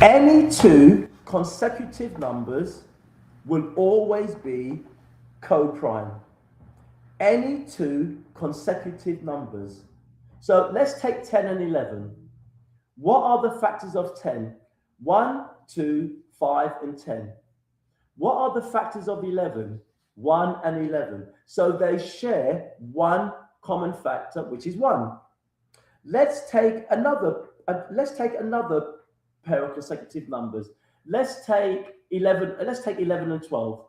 Any two consecutive numbers will always be co-prime. Any two consecutive numbers. So let's take 10 and 11. What are the factors of 10? 1, 2, 5, and 10. What are the factors of 11? 1 and 11. So they share one common factor, which is 1. Let's take another pair of consecutive numbers. Let's take 11 and 12.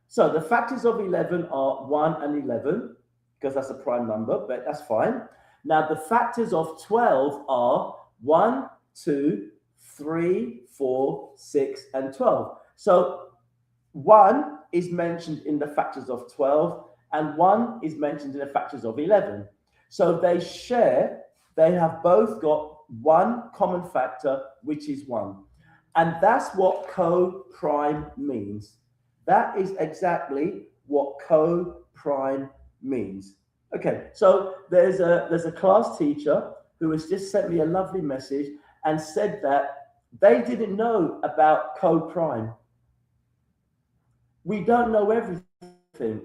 So the factors of 11 are 1 and 11, because that's a prime number, but that's fine. Now the factors of 12 are 1, 2, 3, 4, 6, and 12. So 1 is mentioned in the factors of 12, and 1 is mentioned in the factors of 11. So they have both got one common factor, which is 1. And that's what co-prime means. That is exactly what co-prime means. Okay, so there's a class teacher who has just sent me a lovely message and said that they didn't know about co-prime. We don't know everything.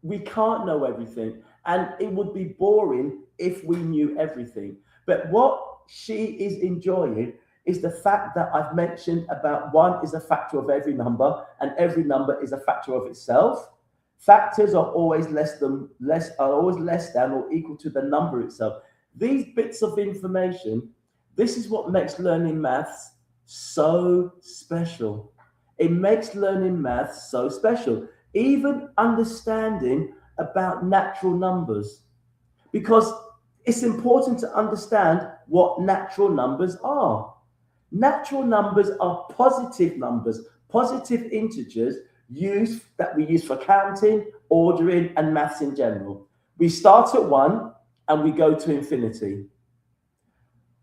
We can't know everything. And it would be boring if we knew everything. But what she is enjoying is the fact that I've mentioned about 1 is a factor of every number, and every number is a factor of itself. Factors are always less than or equal to the number itself. These bits of information, this is what makes learning maths so special. It makes learning maths so special. Even understanding about natural numbers, because it's important to understand what natural numbers are. Natural numbers are positive numbers, positive integers that we use for counting, ordering, and maths in general. We start at 1 and we go to infinity.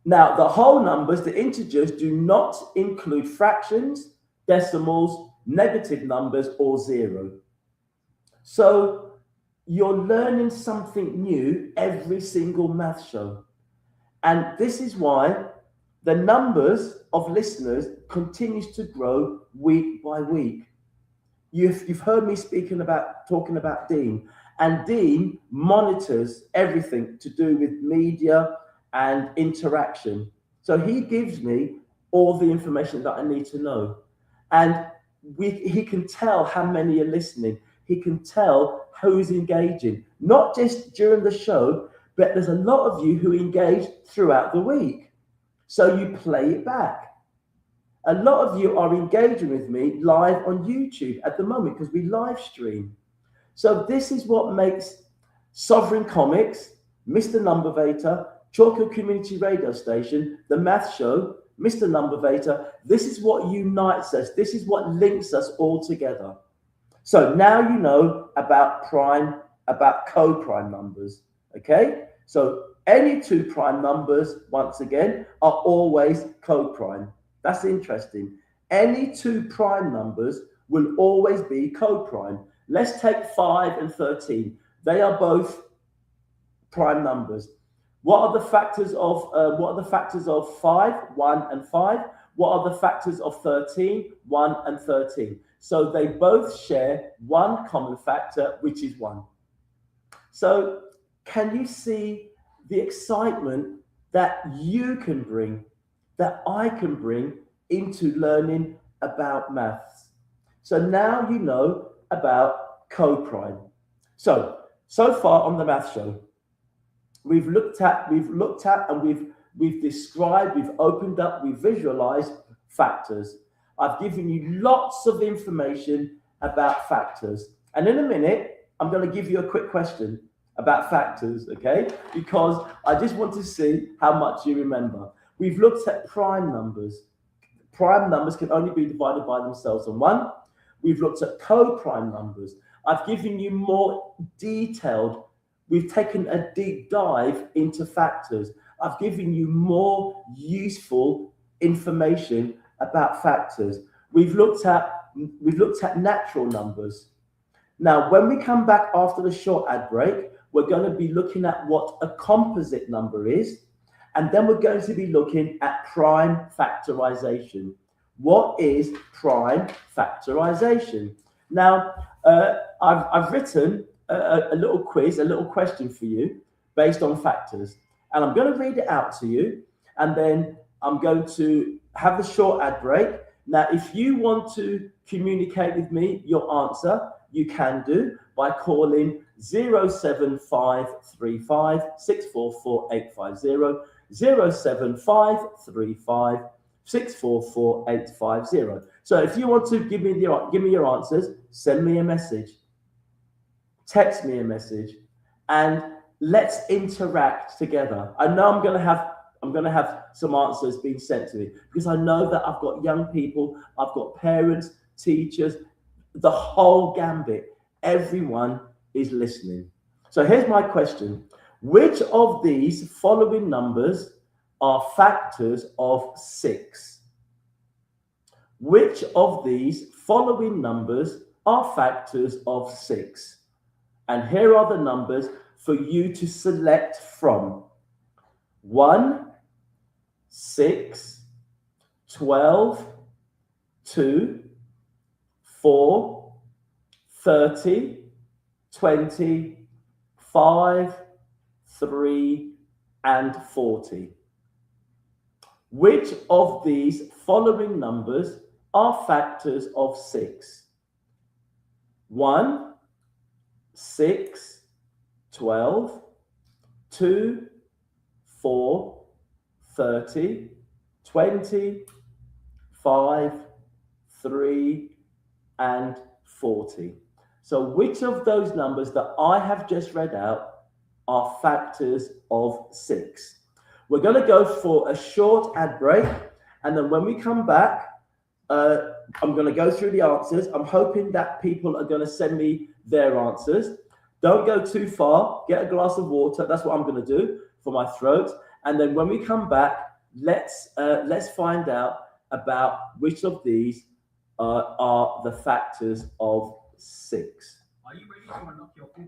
Now, the whole numbers, the integers, do not include fractions, decimals, negative numbers, or 0. So you're learning something new every single math show. And this is why the numbers of listeners continues to grow week by week. You've heard me talking about Dean, and Dean monitors everything to do with media and interaction. So he gives me all the information that I need to know. And he can tell how many are listening. He can tell who's engaging, not just during the show, but there's a lot of you who engage throughout the week. So you play it back. A lot of you are engaging with me live on YouTube at the moment because we live stream. So this is what makes Sovereign Comics, Mr. Numbervator, Chalkhill Community Radio Station, The Math Show, Mr. Numbervator. This is what unites us. This is what links us all together. So now you know about co-prime numbers, okay? So any two prime numbers, once again, are always co-prime. That's interesting. Any two prime numbers will always be co-prime. Let's take 5 and 13. They are both prime numbers. What are the factors of 5? 1 and 5. What are the factors of 13? 1 and 13. So they both share one common factor, which is 1. So can you see the excitement that you can bring, that I can bring into learning about maths? So now you know about co-prime. So far on the math show, we've looked at and we've described, we've opened up, we've visualized factors. I've given you lots of information about factors. And in a minute, I'm going to give you a quick question about factors, okay? Because I just want to see how much you remember. We've looked at prime numbers. Prime numbers can only be divided by themselves on 1. We've looked at co-prime numbers. I've given you more detailed. We've taken a deep dive into factors. I've given you more useful information about factors. We've looked at natural numbers. Now, when we come back after the short ad break, we're going to be looking at what a composite number is, And then we're going to be looking at prime factorization. What is prime factorization? Now, I've written a little quiz, a little question for you based on factors. And I'm going to read it out to you. And then I'm going to have the short ad break. Now, if you want to communicate with me your answer, you can do by calling 07535 644 850, 07535 644 850. So if you want to give me your answers, send me a message, text me a message, and let's interact together. I know I'm going to have some answers being sent to me because I know that I've got young people, I've got parents, teachers, the whole gambit. Everyone is listening. So here's my question. Which of these following numbers are factors of 6? Which of these following numbers are factors of 6? And here are the numbers for you to select from. 1, 6, 12, 2, 4, 30, 20, 5, 3, and 40. Which of these following numbers are factors of 6? 1, 6, 12, 2, 4, 30, 20, 5, 3, and 40. So which of those numbers that I have just read out are factors of 6? We're going to go for a short ad break, and then when we come back, I'm going to go through the answers. I'm hoping that people are going to send me their answers. Don't go too far. Get a glass of water. That's what I'm going to do for my throat. And then when we come back, let's find out about which of these are the factors of 6. Are you ready to unlock your full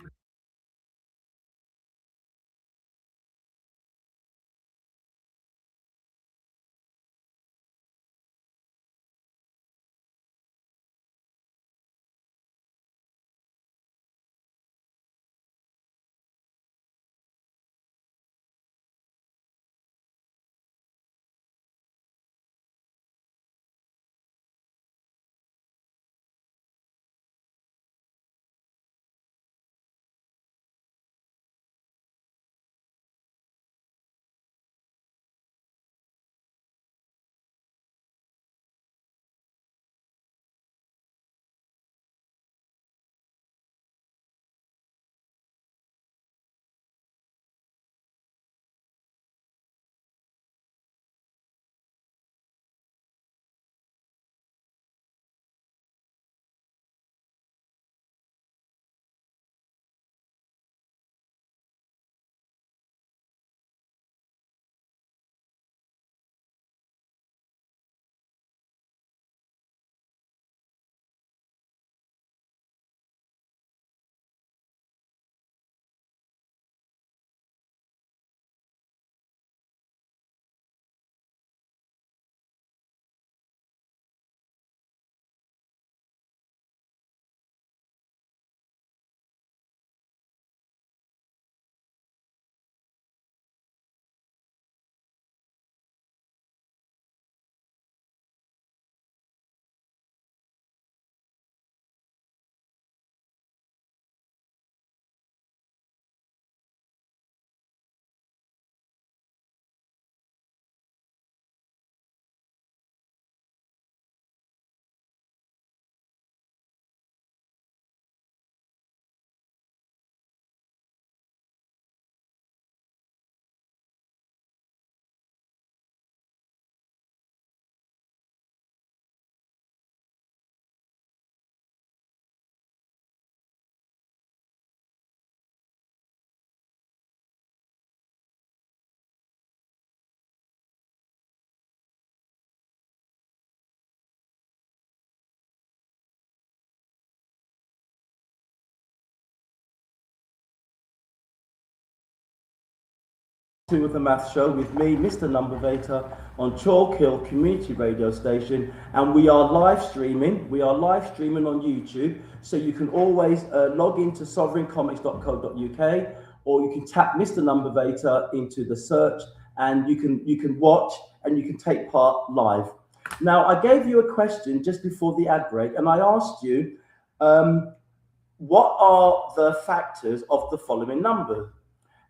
With the Math Show with me, Mr. Numbervator, on Chalk Hill Community Radio Station, and we are live streaming. We are live streaming on YouTube, so you can always log into sovereigncomics.co.uk, or you can tap Mr. Numbervator into the search, and you can watch and you can take part live. Now, I gave you a question just before the ad break, and I asked you, what are the factors of the following number?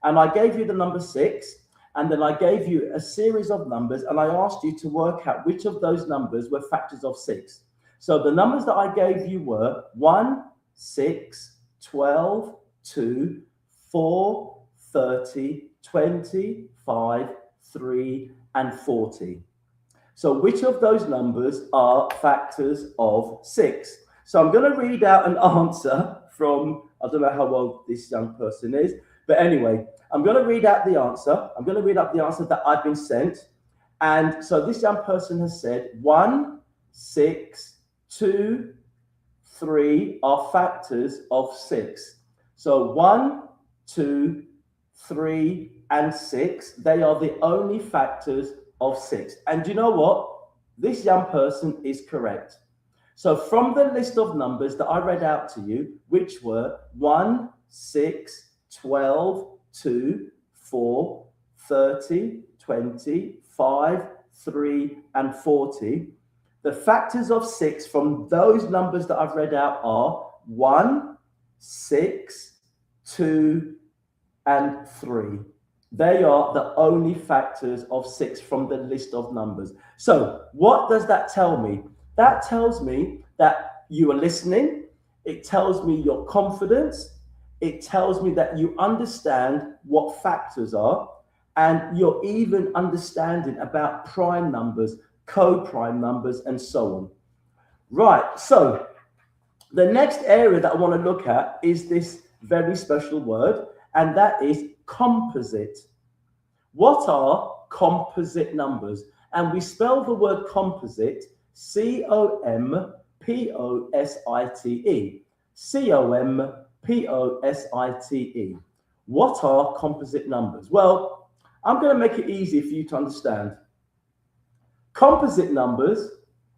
And I gave you the number 6, and then I gave you a series of numbers, and I asked you to work out which of those numbers were factors of 6. So the numbers that I gave you were 1, 6, 12, 2, 4, 30, 20, 5, 3, and 40. So which of those numbers are factors of 6? So I'm going to read out an answer from, I don't know how old this young person is, but anyway, I'm going to read out the answer. I'm going to read out the answer that I've been sent. And so this young person has said 1, 6, 2, 3 are factors of 6. So 1, 2, 3, and 6, they are the only factors of 6. And you know what? This young person is correct. So from the list of numbers that I read out to you, which were 1, 6, 12, 2, 4, 30, 20, 5, 3, and 40. The factors of 6 from those numbers that I've read out are 1, 6, 2, and 3. They are the only factors of 6 from the list of numbers. So what does that tell me? That tells me that you are listening. It tells me your confidence. It tells me that you understand what factors are, and you're even understanding about prime numbers, co-prime numbers, and so on. Right, so the next area that I want to look at is this very special word, and that is composite. What are composite numbers? And we spell the word composite C-O-M-P-O-S-I-T-E. C-O-M-P-O-S-I-T-E. What are composite numbers? Well, I'm going to make it easy for you to understand. Composite numbers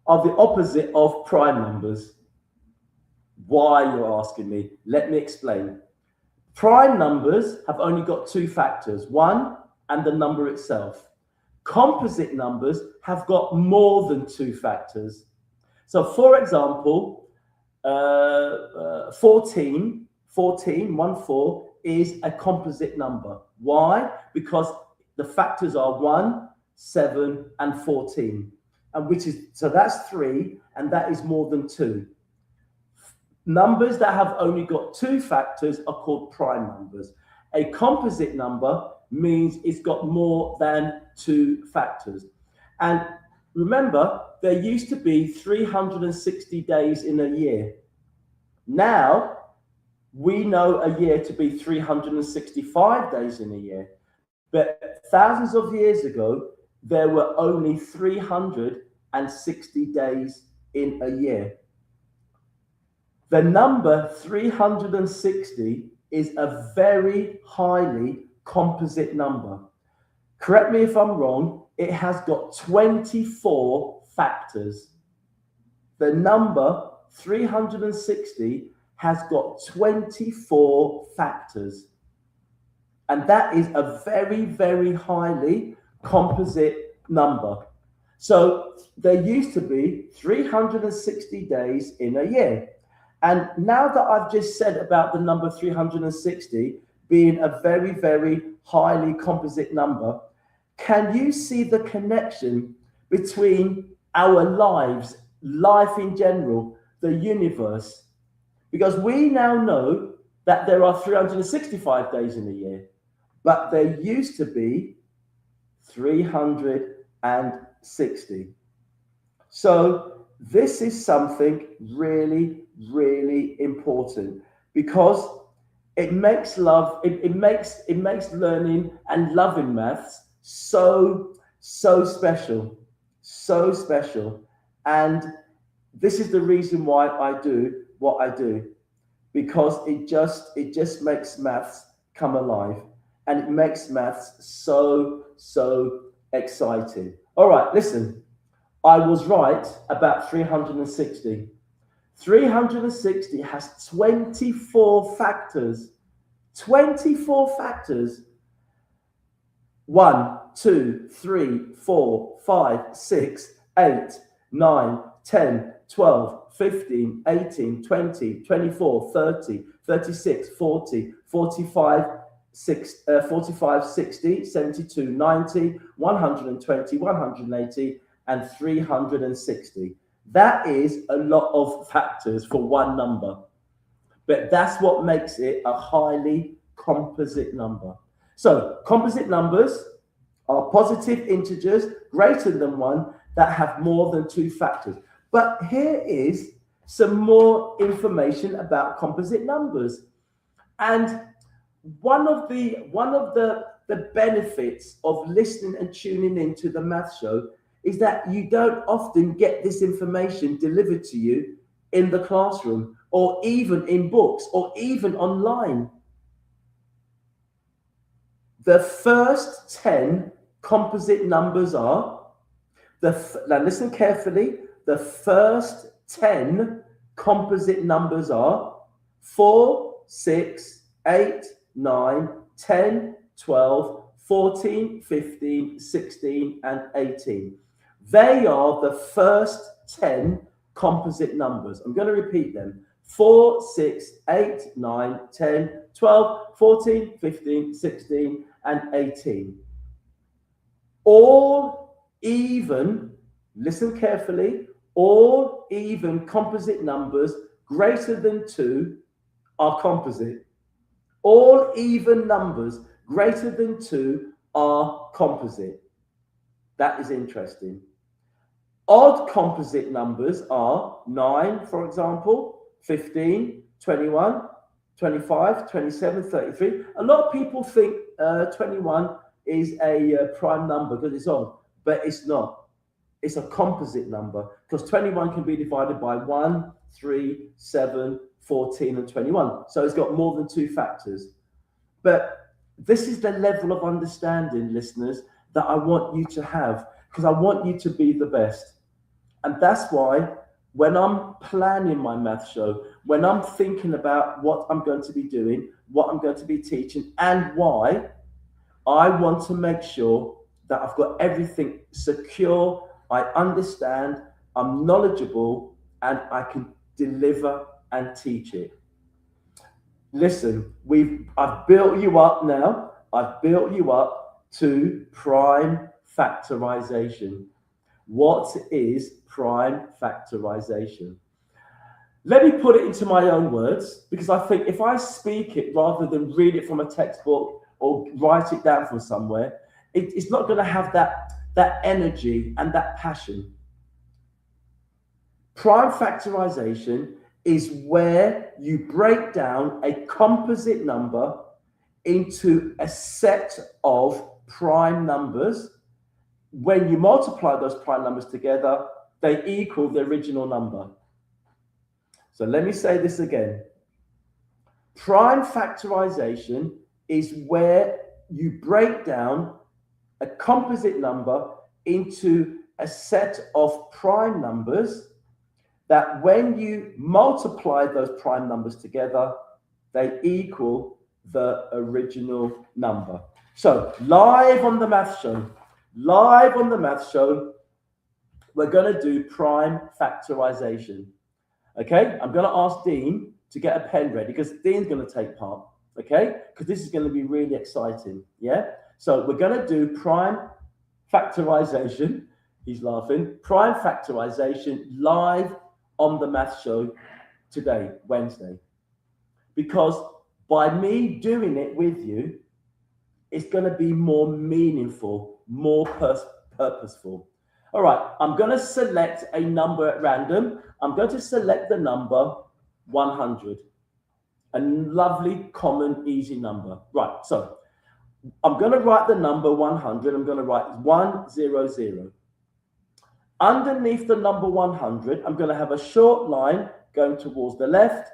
are the opposite of prime numbers. Why, you're asking me? Let me explain. Prime numbers have only got 2 factors, 1 and the number itself. Composite numbers have got more than 2 factors. So for example, 14, 1-4 is a composite number. Why? Because the factors are 1, 7, and 14. And so that's 3, and that is more than 2. Numbers that have only got 2 factors are called prime numbers. A composite number means it's got more than 2 factors. And remember, there used to be 360 days in a year. Now, we know a year to be 365 days in a year. But thousands of years ago, there were only 360 days in a year. The number 360 is a very highly composite number. Correct me if I'm wrong, it has got 24 factors. The number 360 has got 24 factors. And that is a very, very highly composite number. So there used to be 360 days in a year. And now that I've just said about the number 360 being a very, very highly composite number, can you see the connection between our lives, life in general, the universe? Because we now know that there are 365 days in a year, but there used to be 360. So this is something really, really important, because it makes learning and loving maths so special, so special. And this is the reason why I do what I do, because it just makes maths come alive. and it makes maths so, so exciting. All right, listen, I was right about 360. 360 has 24 factors. 24 factors. 1, 2, 3, 4, 5, 6, 8, 9, 10, 12, 15, 18, 20, 24, 30, 36, 40, 45, 45, 60, 72, 90, 120, 180, and 360. That is a lot of factors for one number, but that's what makes it a highly composite number. So composite numbers are positive integers greater than 1 that have more than 2 factors. But here is some more information about composite numbers. And one of the benefits of listening and tuning into the math show is that you don't often get this information delivered to you in the classroom, or even in books, or even online. The first 10 composite numbers are, now listen carefully, the first 10 composite numbers are 4, 6, 8, 9, 10, 12, 14, 15, 16, and 18. They are the first 10 composite numbers. I'm going to repeat them. 4, 6, 8, 9, 10, 12, 14, 15, 16, and 18. All even, listen carefully, all even composite numbers greater than 2 are composite. All even numbers greater than 2 are composite. That is interesting. Odd composite numbers are 9, for example, 15, 21, 25, 27, 33. A lot of people think 21 is a prime number because it's odd, but it's not. It's a composite number because 21 can be divided by 1, 3, 7, 14, and 21. So it's got more than 2 factors. But this is the level of understanding, listeners, that I want you to have, because I want you to be the best. And that's why when I'm planning my math show, when I'm thinking about what I'm going to be doing, what I'm going to be teaching, and why, I want to make sure that I've got everything secure, I understand, I'm knowledgeable, and I can deliver and teach it. Listen, I've built you up now. I've built you up to prime factorization. What is prime factorization? Let me put it into my own words, because I think if I speak it rather than read it from a textbook or write it down from somewhere, it's not going to have that energy and that passion. Prime factorization is where you break down a composite number into a set of prime numbers. When you multiply those prime numbers together, they equal the original number. So let me say this again. Prime factorization is where you break down a composite number into a set of prime numbers that when you multiply those prime numbers together, they equal the original number. So live on the math show, we're going to do prime factorization. Okay, I'm going to ask Dean to get a pen ready because Dean's going to take part. Okay, because this is going to be really exciting. Yeah, so we're going to do prime factorization. He's laughing. Prime factorization live on the math show today, Wednesday. Because by me doing it with you, it's going to be more meaningful, more purposeful. All right, I'm going to select a number at random. I'm going to select the number 100. A lovely, common, easy number. Right, so I'm going to write the number 100. I'm going to write 100. Underneath the number 100, I'm going to have a short line going towards the left,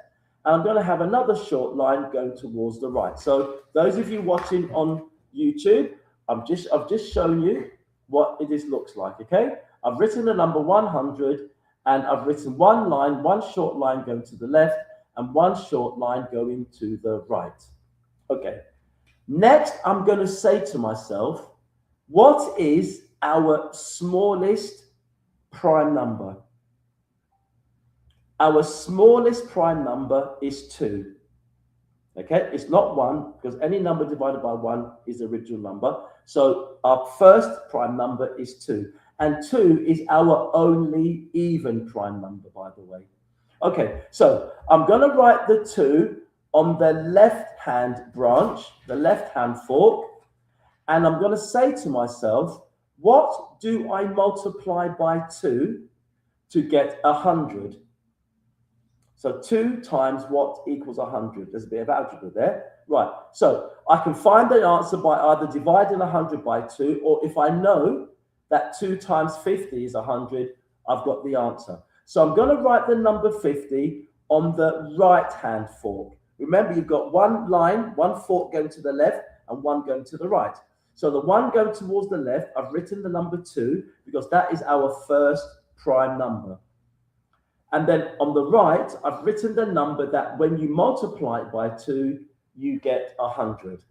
and I'm going to have another short line going towards the right. So those of you watching on YouTube, I've just shown you what this looks like, okay? I've written the number 100, and I've written one line, one short line going to the left, and one short line going to the right. Okay. Next, I'm going to say to myself, what is our smallest prime number? Our smallest prime number is 2. Okay, it's not 1, because any number divided by 1 is the original number. So our first prime number is 2. And 2 is our only even prime number, by the way. Okay, so I'm going to write the 2 on the left-hand branch, the left-hand fork. And I'm going to say to myself, what do I multiply by 2 to get 100? So 2 times what equals 100? There's a bit of algebra there. Right, so I can find the answer by either dividing 100 by 2, or if I know that 2 times 50 is 100, I've got the answer. So I'm going to write the number 50 on the right-hand fork. Remember, you've got one line, one fork going to the left and one going to the right. So the one going towards the left, I've written the number 2 because that is our first prime number. And then on the right, I've written the number that when you multiply it by 2, you get 100.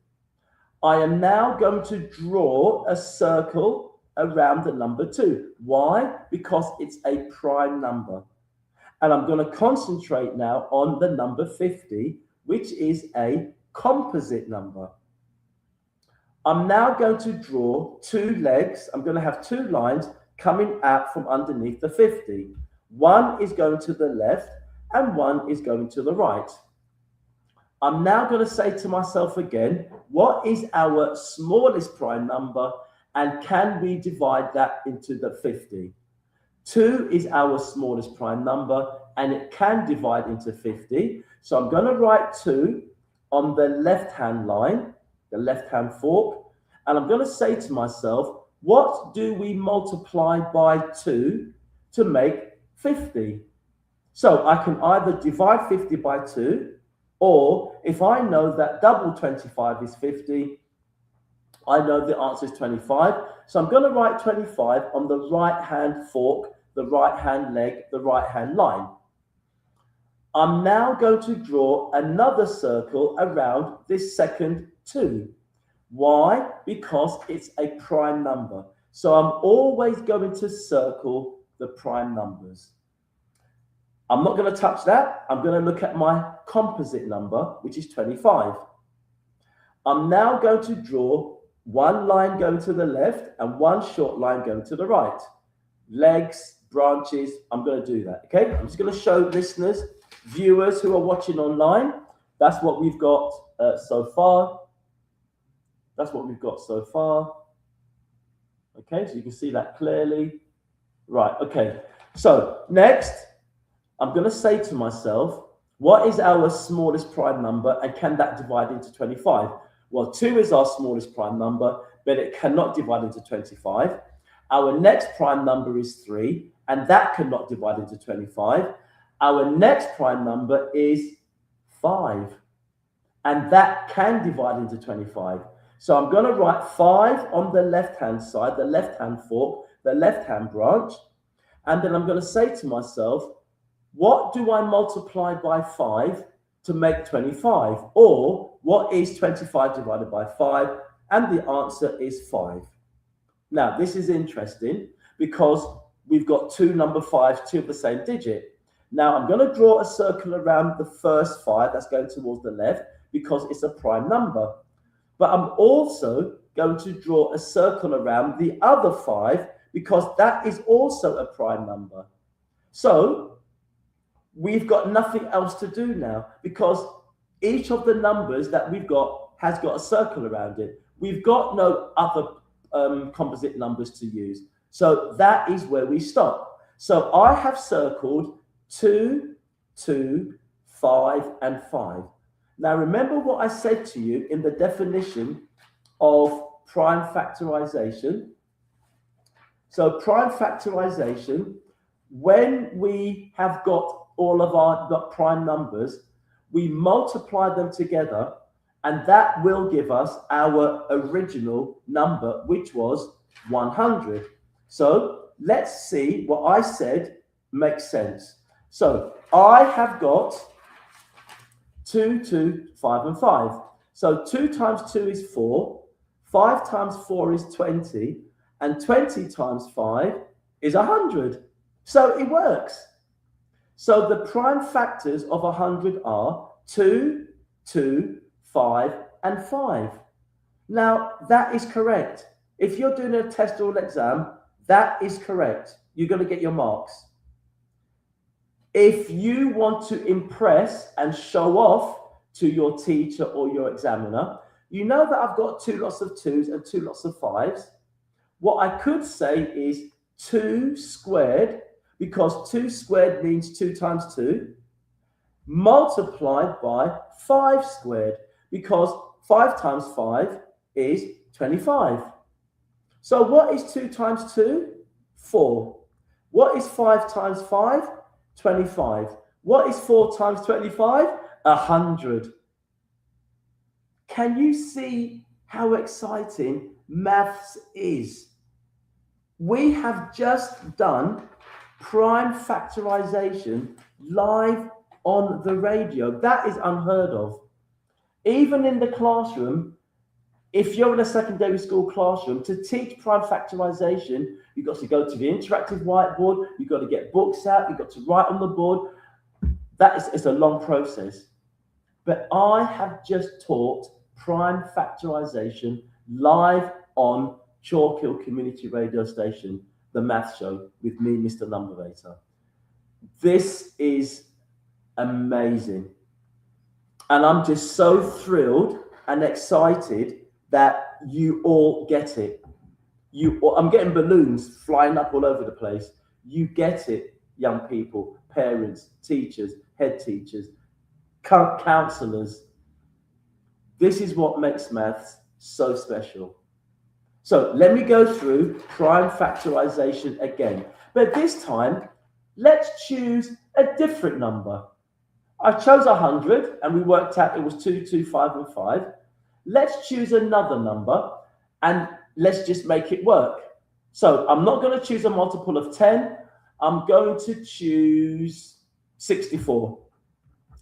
I am now going to draw a circle around the number 2. Why? Because it's a prime number. And I'm going to concentrate now on the number 50, which is a composite number. I'm now going to draw 2 legs. I'm going to have 2 lines coming out from underneath the 50. One is going to the left and one is going to the right. I'm now going to say to myself again, what is our smallest prime number, and can we divide that into the 50? 2 is our smallest prime number, and it can divide into 50. So I'm going to write 2 on the left-hand line, the left-hand fork, and I'm going to say to myself, what do we multiply by 2 to make 50? So I can either divide 50 by 2, or if I know that double 25 is 50, I know the answer is 25. So I'm going to write 25 on the right-hand fork, the right-hand leg, the right-hand line. I'm now going to draw another circle around this second 2. Why? Because it's a prime number. So I'm always going to circle the prime numbers. I'm not going to touch that. I'm going to look at my composite number, which is 25. I'm now going to draw one line going to the left and one short line going to the right. Legs, branches, I'm going to do that, okay? I'm just going to show listeners, viewers who are watching online, that's what we've got so far. That's what we've got so far. Okay, so you can see that clearly. Right, okay. So next, I'm going to say to myself, what is our smallest prime number, and can that divide into 25? Well, 2 is our smallest prime number, but it cannot divide into 25. Our next prime number is 3, and that cannot divide into 25. Our next prime number is 5, and that can divide into 25. So I'm going to write 5 on the left-hand side, the left-hand fork, the left-hand branch, and then I'm going to say to myself, what do I multiply by 5 to make 25? Or what is 25 divided by 5? And the answer is 5. Now, this is interesting because we've got 2 number 5s, 2 of the same digit. Now, I'm going to draw a circle around the first 5 that's going towards the left because it's a prime number. But I'm also going to draw a circle around the other 5 because that is also a prime number. So we've got nothing else to do now because each of the numbers that we've got has got a circle around it. We've got no other composite numbers to use. So that is where we stop. So I have circled 2, 2, 5, and 5. Now, remember what I said to you in the definition of prime factorization. So prime factorization, when we have got all of our prime numbers, we multiply them together, and that will give us our original number, which was 100. So let's see what I said makes sense. So I have got 2, 2, 5, and 5. So 2 times 2 is 4, 5 times 4 is 20, and 20 times 5 is 100. So it works. So the prime factors of 100 are 2, 2, 5, and 5. Now, that is correct. If you're doing a test or an exam, that is correct. You're going to get your marks. If you want to impress and show off to your teacher or your examiner, you know that I've got 2 lots of 2s and 2 lots of 5s. What I could say is 2 squared, because 2 squared means 2 times 2, multiplied by 5 squared, because 5 times 5 is 25. So what is 2 times 2? 4. What is 5 times 5? 25. What is 4 times 25? 100. Can you see how exciting maths is? We have just done prime factorization live on the radio. That is unheard of. Even in the classroom, if you're in a secondary school classroom, to teach prime factorization, you've got to go to the interactive whiteboard, you've got to get books out, you've got to write on the board. It's a long process. But I have just taught prime factorization live on Chalk Hill Community Radio Station, the math show with me, Mr. Numbervator. This is amazing. And I'm just so thrilled and excited that you all get it. I'm getting balloons flying up all over the place. You get it, young people, parents, teachers, head teachers, counselors. This is what makes maths so special. So let me go through prime factorization again. But this time, let's choose a different number. I chose 100 and we worked out it was 2, 2, 5, and 5. Let's choose another number and let's just make it work. So I'm not going to choose a multiple of 10. I'm going to choose 64.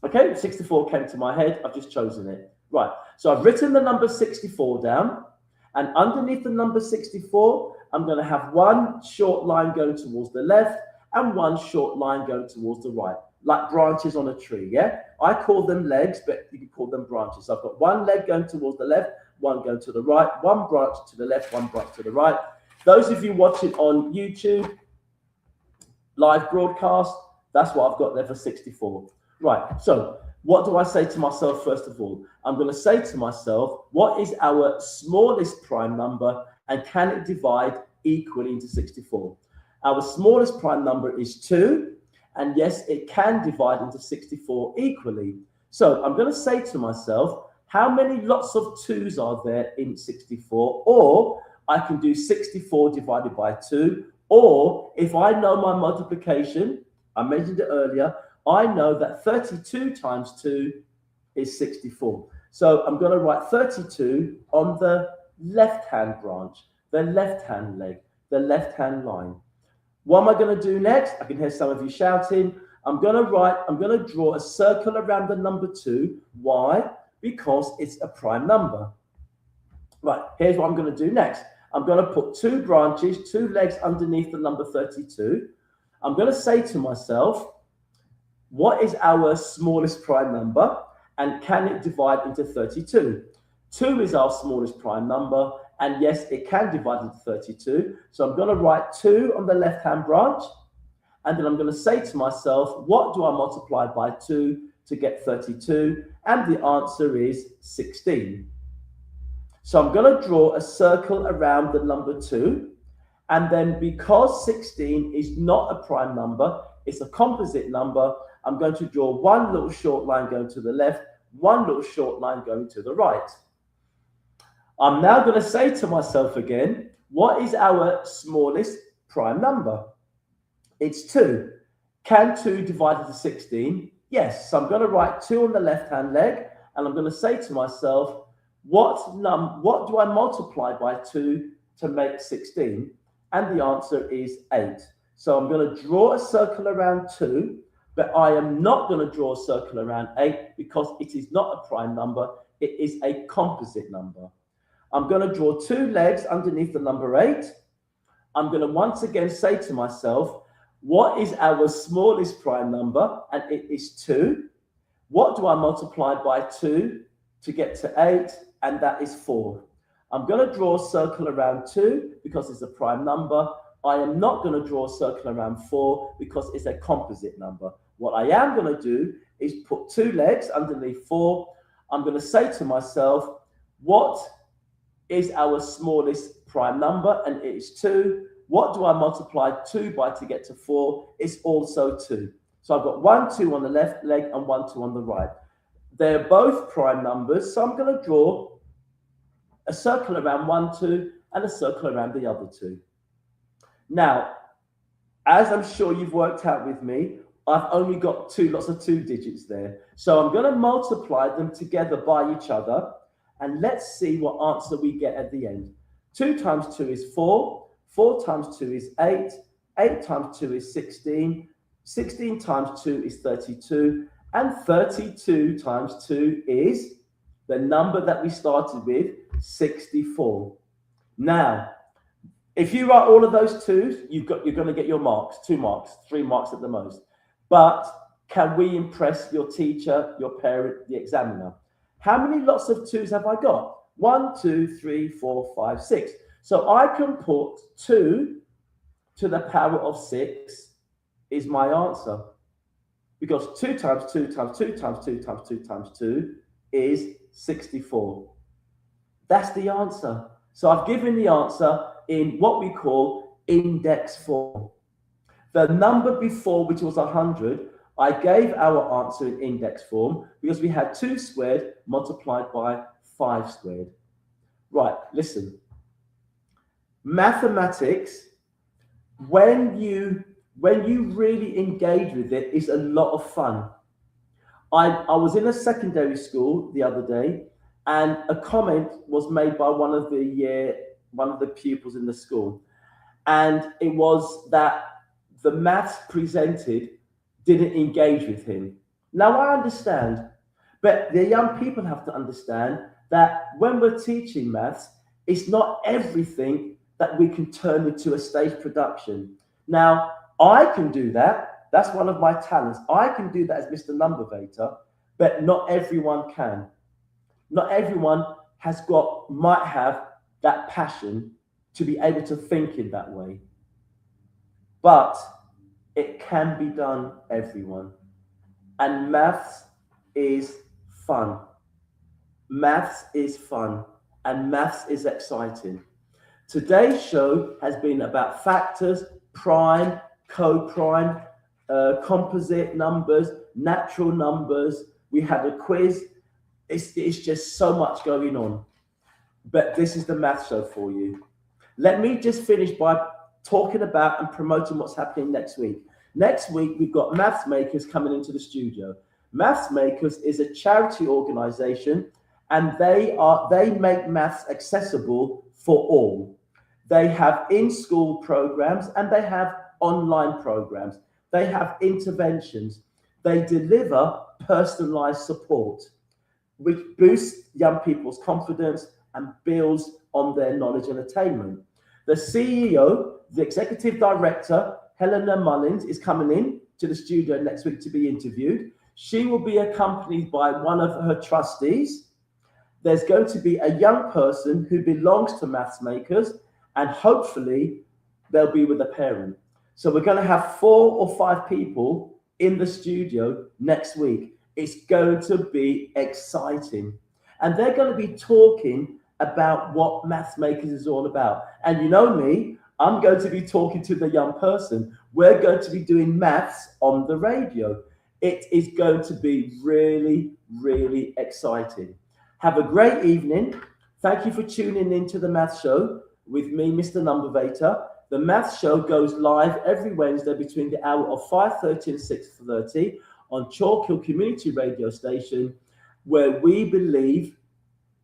Okay, 64 came to my head. I've just chosen it. Right, so I've written the number 64 down. And underneath the number 64, I'm going to have one short line going towards the left and one short line going towards the right, like branches on a tree, yeah? I call them legs, but you can call them branches. So I've got one leg going towards the left, one going to the right, one branch to the left, one branch to the right. Those of you watching on YouTube, live broadcast, that's what I've got there for 64. Right, so what do I say to myself first of all? I'm going to say to myself, what is our smallest prime number and can it divide equally into 64? Our smallest prime number is 2, and yes, it can divide into 64 equally. So I'm going to say to myself, how many lots of 2s are there in 64? Or I can do 64 divided by 2. Or if I know my multiplication, I mentioned it earlier, I know that 32 times 2 is 64. So I'm going to write 32 on the left-hand branch, the left-hand leg, the left-hand line. What am I going to do next? I can hear some of you shouting. I'm going to draw a circle around the number 2. Why? Because it's a prime number. Right, here's what I'm going to do next. I'm going to put 2 branches, 2 legs underneath the number 32. I'm going to say to myself, what is our smallest prime number and can it divide into 32? 2 is our smallest prime number and yes, it can divide into 32. So I'm going to write 2 on the left-hand branch and then I'm going to say to myself, what do I multiply by 2 to get 32? And the answer is 16. So I'm going to draw a circle around the number 2 and then because 16 is not a prime number, it's a composite number, I'm going to draw one little short line going to the left, one little short line going to the right. I'm now going to say to myself again, what is our smallest prime number? It's 2. Can 2 divide into 16? Yes, so I'm going to write 2 on the left-hand leg, and I'm going to say to myself, what do I multiply by 2 to make 16? And the answer is 8. So I'm going to draw a circle around 2, but I am not going to draw a circle around 8 because it is not a prime number. It is a composite number. I'm going to draw 2 legs underneath the number 8. I'm going to once again say to myself, what is our smallest prime number? And it is 2. What do I multiply by 2 to get to 8? And that is 4. I'm going to draw a circle around 2 because it's a prime number. I am not going to draw a circle around 4 because it's a composite number. What I am going to do is put 2 legs underneath 4. I'm going to say to myself, what is our smallest prime number? And it is 2. What do I multiply 2 by to get to 4? It's also 2. So I've got 1, 2 on the left leg and 1, 2 on the right. They're both prime numbers. So I'm going to draw a circle around 1, 2 and a circle around the other 2. Now, as I'm sure you've worked out with me, I've only got lots of 2 digits there. So I'm going to multiply them together by each other. And let's see what answer we get at the end. 2 times 2 is 4. 4 times 2 is 8. 8 times 2 is 16. 16 times 2 is 32. And 32 times 2 is the number that we started with, 64. Now, if you write all of those 2s, you're going to get your marks, 2 marks, 3 marks at the most. But can we impress your teacher, your parent, the examiner? How many lots of 2s have I got? 1, 2, 3, 4, 5, 6. So I can put 2 to the power of 6 is my answer. Because 2 times 2 times 2 times 2 times 2 times 2 is 64. That's the answer. So I've given the answer in what we call index form. The number before, which was 100, I gave our answer in index form because we had 2 squared multiplied by 5 squared. Right, listen. Mathematics, when you really engage with it, is a lot of fun. I was in a secondary school the other day, and a comment was made by one of the pupils in the school, and it was that the maths presented didn't engage with him. Now I understand, but the young people have to understand that when we're teaching maths, it's not everything that we can turn into a stage production. Now, I can do that. That's one of my talents. I can do that as Mr. Numbervator, but not everyone can. Not everyone might have that passion to be able to think in that way. But it can be done, everyone. And maths is fun. Maths is fun, and maths is exciting. Today's show has been about factors, prime, co-prime, composite numbers, natural numbers. We had a quiz. It's just so much going on. But this is the math show for you. Let me just finish by talking about and promoting what's happening next week. Next week, we've got Maths Makers coming into the studio. Maths Makers is a charity organization, and they make maths accessible for all. They have in-school programs and they have online programs. They have interventions. They deliver personalized support, which boosts young people's confidence and builds on their knowledge and attainment. The CEO, the executive director, Helena Mullins, is coming in to the studio next week to be interviewed. She will be accompanied by one of her trustees. There's going to be a young person who belongs to Maths Makers, and hopefully they'll be with a parent. So we're going to have 4 or 5 people in the studio next week. It's going to be exciting. And they're going to be talking about what Maths Makers is all about. And you know me, I'm going to be talking to the young person. We're going to be doing maths on the radio. It is going to be really, really exciting. Have a great evening. Thank you for tuning in to the Maths Show with me, Mr. Numbervator. The Maths Show goes live every Wednesday between the hour of 5:30 and 6:30 on Chalk Hill Community Radio Station, where we believe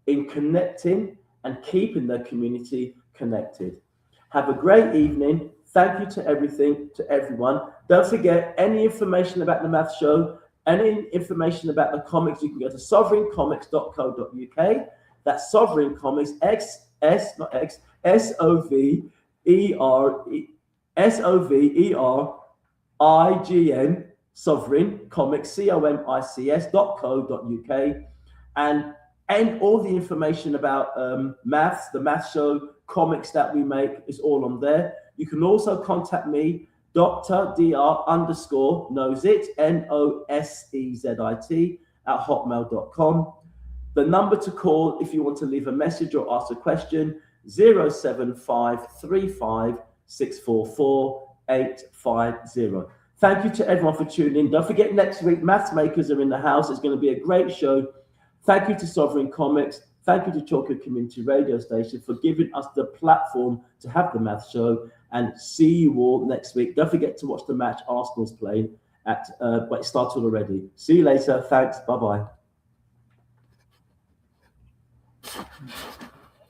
in connecting and keeping the community connected. Have a great evening. Thank you to everyone. Don't forget, any information about the Math Show, any information about the comics, you can go to sovereigncomics.co.uk. That's Sovereign Comics, SOVERIGN, Sovereign Comics, COMICS.co.uk. And all the information about maths, the Math Show, comics that we make is all on there. You can also contact me, Dr. Dr_Knowsit, NOSEZIT, at hotmail.com. The number to call if you want to leave a message or ask a question, 07535 644 850. Thank you to everyone for tuning in. Don't forget, next week, Maths Makers are in the house. It's going to be a great show. Thank you to Sovereign Comics. Thank you to Chalk Hill Community Radio Station for giving us the platform to have the Math Show. And see you all next week. Don't forget to watch the match Arsenal's playing but it started already. See you later. Thanks. Bye-bye.